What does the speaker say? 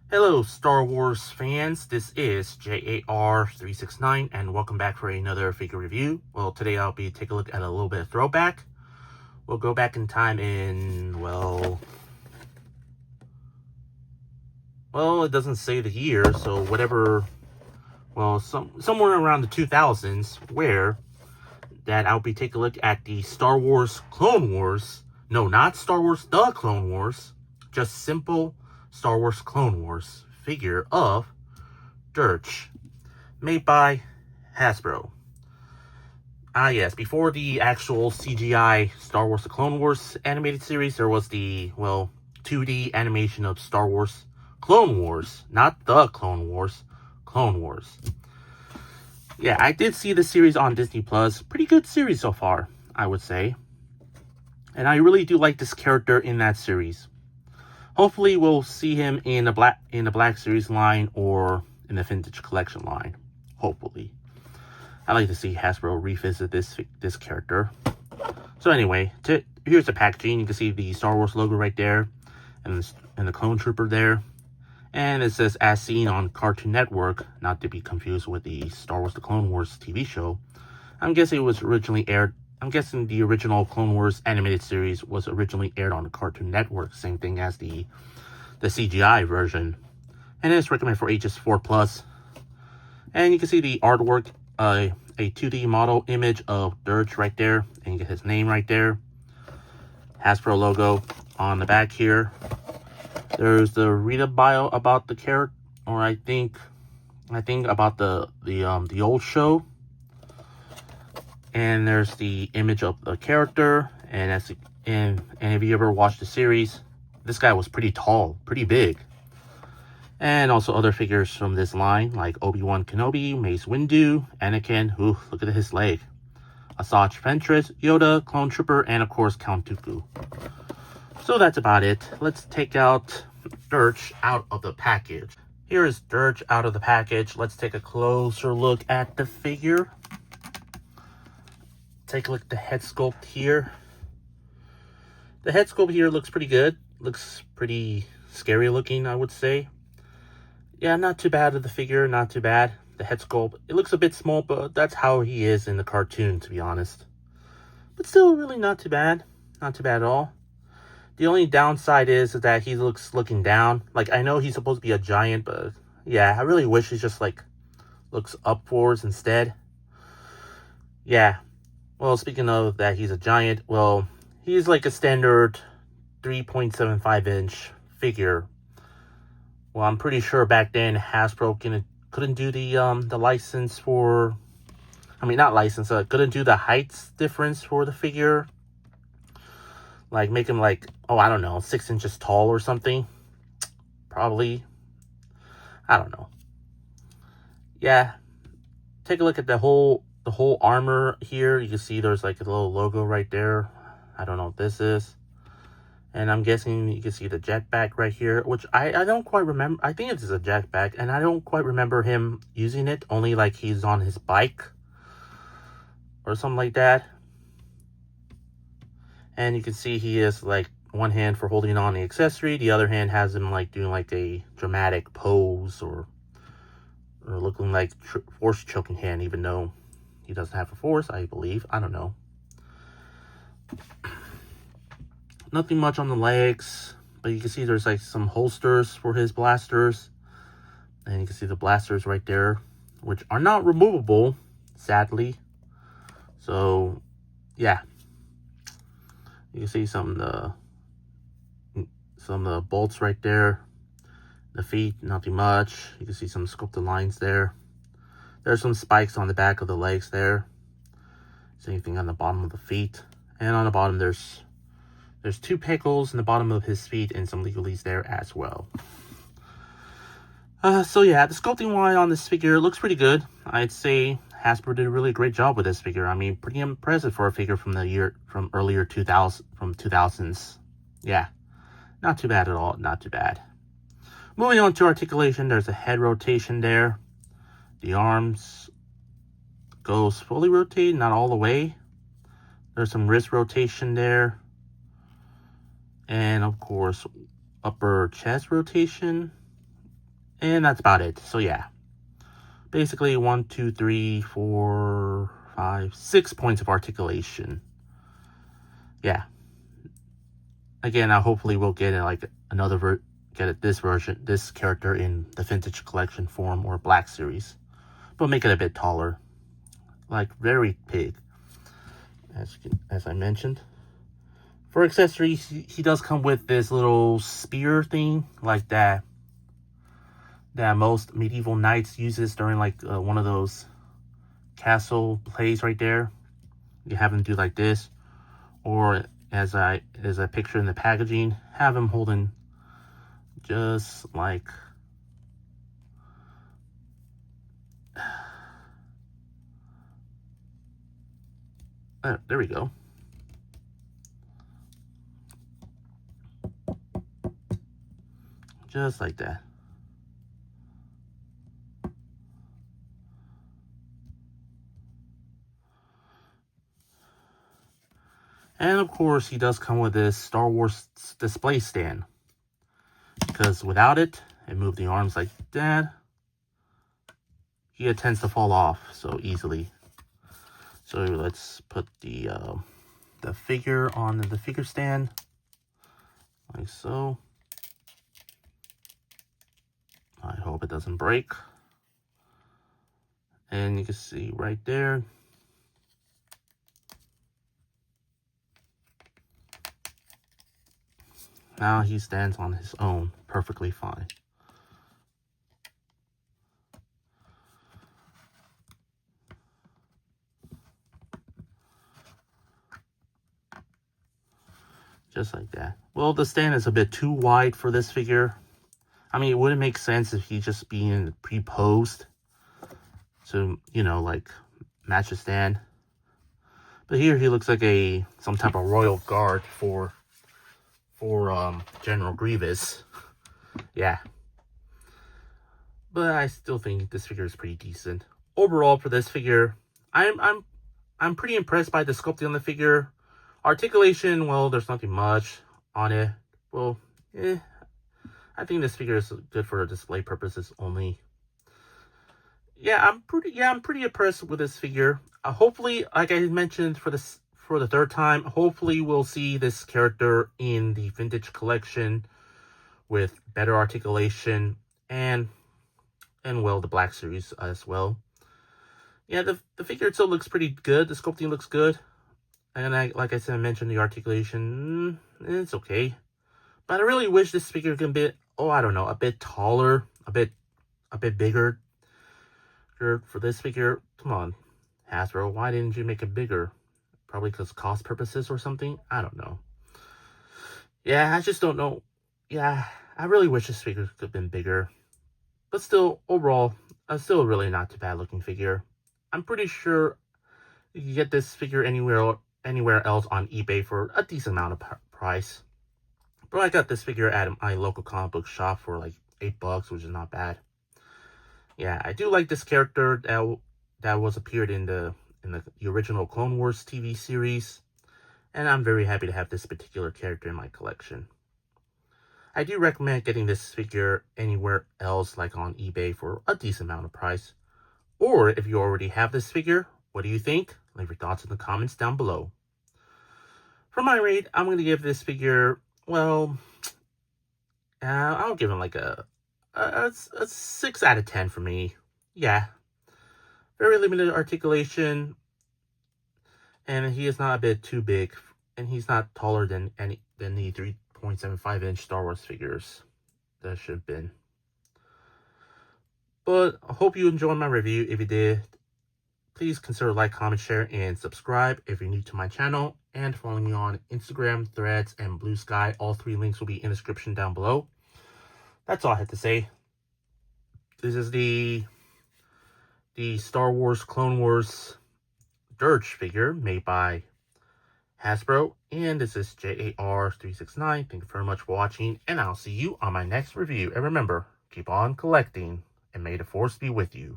Hello, Star Wars fans. This is J.A.R. 369, and welcome back for another figure review. Well, today I'll be taking a look at a little bit of throwback. We'll go back in time in, well, it doesn't say the year, so whatever, somewhere around the 2000s, where that I'll be taking a look at the Star Wars Clone Wars. No, not Star Wars The Clone Wars, just simple Star Wars Clone Wars figure of Durge, made by Hasbro. Yes, before the actual CGI Star Wars The Clone Wars animated series, there was the, 2D animation of Star Wars Clone Wars. Not The Clone Wars, Clone Wars. Yeah, I did see the series on Disney Plus. Pretty good series so far, I would say. And I really do like this character in that series. Hopefully we'll see him in the Black Series line or in the Vintage Collection line. Hopefully. I like to see Hasbro revisit this character. So anyway, here's the packaging. You can see the Star Wars logo right there, and the Clone Trooper there. And it says, as seen on Cartoon Network, not to be confused with the Star Wars The Clone Wars TV show. I'm guessing the original Clone Wars animated series was originally aired on the Cartoon Network, same thing as the CGI version. And it's recommended for ages 4+. And you can see the artwork, a 2D model image of Durge right there, and you get his name right there. Hasbro logo on the back here. There's the read-up bio about the character, or I think about the old show. And there's the image of the character, and if you ever watched the series, this guy was pretty tall, pretty big. And also other figures from this line, like Obi-Wan Kenobi, Mace Windu, Anakin, ooh, look at his leg, Asajj Ventress, Yoda, Clone Trooper, and of course Count Dooku. So that's about it. Let's take out Durge out of the package. Here is Durge out of the package. Let's take a closer look at the figure. Take a look at the head sculpt here. The head sculpt here looks pretty good. Looks pretty scary looking, I would say. Yeah, not too bad of the figure, not too bad. The head sculpt, it looks a bit small, but that's how he is in the cartoon, to be honest. But still, really not too bad. Not too bad at all. The only downside is that he looking down. Like, I know he's supposed to be a giant, but yeah, I really wish he just, looks upwards instead. Yeah. Well, speaking of that, he's a giant. Well, he's like a standard 3.75-inch figure. Well, I'm pretty sure back then Hasbro couldn't do the license for... not license, couldn't do the height difference for the figure. Like, make him I don't know, 6 inches tall or something. Probably. I don't know. Yeah. Take a look at the whole armor here. You can see there's a little logo right there. I don't know what this is. And I'm guessing you can see the jetpack right here, which I don't quite remember. I think it is a jetpack, and I don't quite remember him using it. Only he's on his bike or something like that. And you can see he is one hand for holding on the accessory. The other hand has him doing a dramatic pose or looking like force choking hand, even though he doesn't have a force, I believe. I don't know. Nothing much on the legs, but you can see there's some holsters for his blasters. And you can see the blasters right there, which are not removable, sadly. So, yeah. You can see some of the bolts right there. The feet, nothing much. You can see some sculpted lines there. There's some spikes on the back of the legs there. Same thing on the bottom of the feet. And on the bottom, there's 2 pickles in the bottom of his feet and some legalese there as well. So yeah, the sculpting line on this figure looks pretty good. I'd say Hasbro did a really great job with this figure. Pretty impressive for a figure from earlier 2000s. Yeah, not too bad at all. Not too bad. Moving on to articulation, there's a head rotation there. The arms goes fully rotated, not all the way. There's some wrist rotation there. And of course, upper chest rotation. And that's about it. So yeah, basically 1, 2, 3, 4, 5, 6 points of articulation. Yeah. Again, hopefully we'll get like another this character in the vintage collection form or Black Series, but make it a bit taller, like very big. As I mentioned, for accessories, he does come with this little spear thing like that most medieval knights uses during like one of those castle plays right there. You have him do like this, or as I picture in the packaging, have him holding just like there we go. Just like that. And of course, he does come with this Star Wars display stand, because without it, and move the arms like that, he tends to fall off so easily. So let's put the figure on the figure stand, like so. I hope it doesn't break. And you can see right there, now he stands on his own perfectly fine. Just like that. Well, the stand is a bit too wide for this figure. I mean, it wouldn't make sense if he just being pre-posed to, you know, like match the stand. But here he looks like some type of royal guard for General Grievous. Yeah. But I still think this figure is pretty decent. Overall, for this figure, I'm pretty impressed by the sculpting on the figure. Articulation, well, there's nothing much on it. Well, I think this figure is good for display purposes only. Yeah, I'm pretty impressed with this figure. Hopefully, like I mentioned for the third time, hopefully we'll see this character in the vintage collection with better articulation and well, the Black Series as well. Yeah, the figure itself looks pretty good. The sculpting looks good. And like I said, I mentioned the articulation, it's okay. But I really wish this figure can be, I don't know, a bit taller, a bit bigger. For this figure, come on, Hasbro, why didn't you make it bigger? Probably because cost purposes or something? I don't know. Yeah, I just don't know. Yeah, I really wish this figure could have been bigger. But still, overall, still a really not too bad looking figure. I'm pretty sure you can get this figure anywhere else on eBay for a decent amount of price. But I got this figure at my local comic book shop for like $8, which is not bad. Yeah, I do like this character that was appeared in the original Clone Wars TV series, and I'm very happy to have this particular character in my collection. I do recommend getting this figure anywhere else, like on eBay, for a decent amount of price. Or if you already have this figure, what do you think? Leave your thoughts in the comments down below. For my rate, I'm going to give this figure, well, I'll give him like a 6 out of 10 for me. Yeah. Very limited articulation, and he is not a bit too big, and he's not taller than the 3.75-inch Star Wars figures that should have been. But I hope you enjoyed my review. If you did, please consider like, comment, share, and subscribe if you're new to my channel, and follow me on Instagram, Threads, and Blue Sky. All 3 links will be in the description down below. That's all I had to say. This is the Star Wars Clone Wars Durge figure made by Hasbro, and this is J.A.R. 369. Thank you very much for watching, and I'll see you on my next review. And remember, keep on collecting, and may the Force be with you.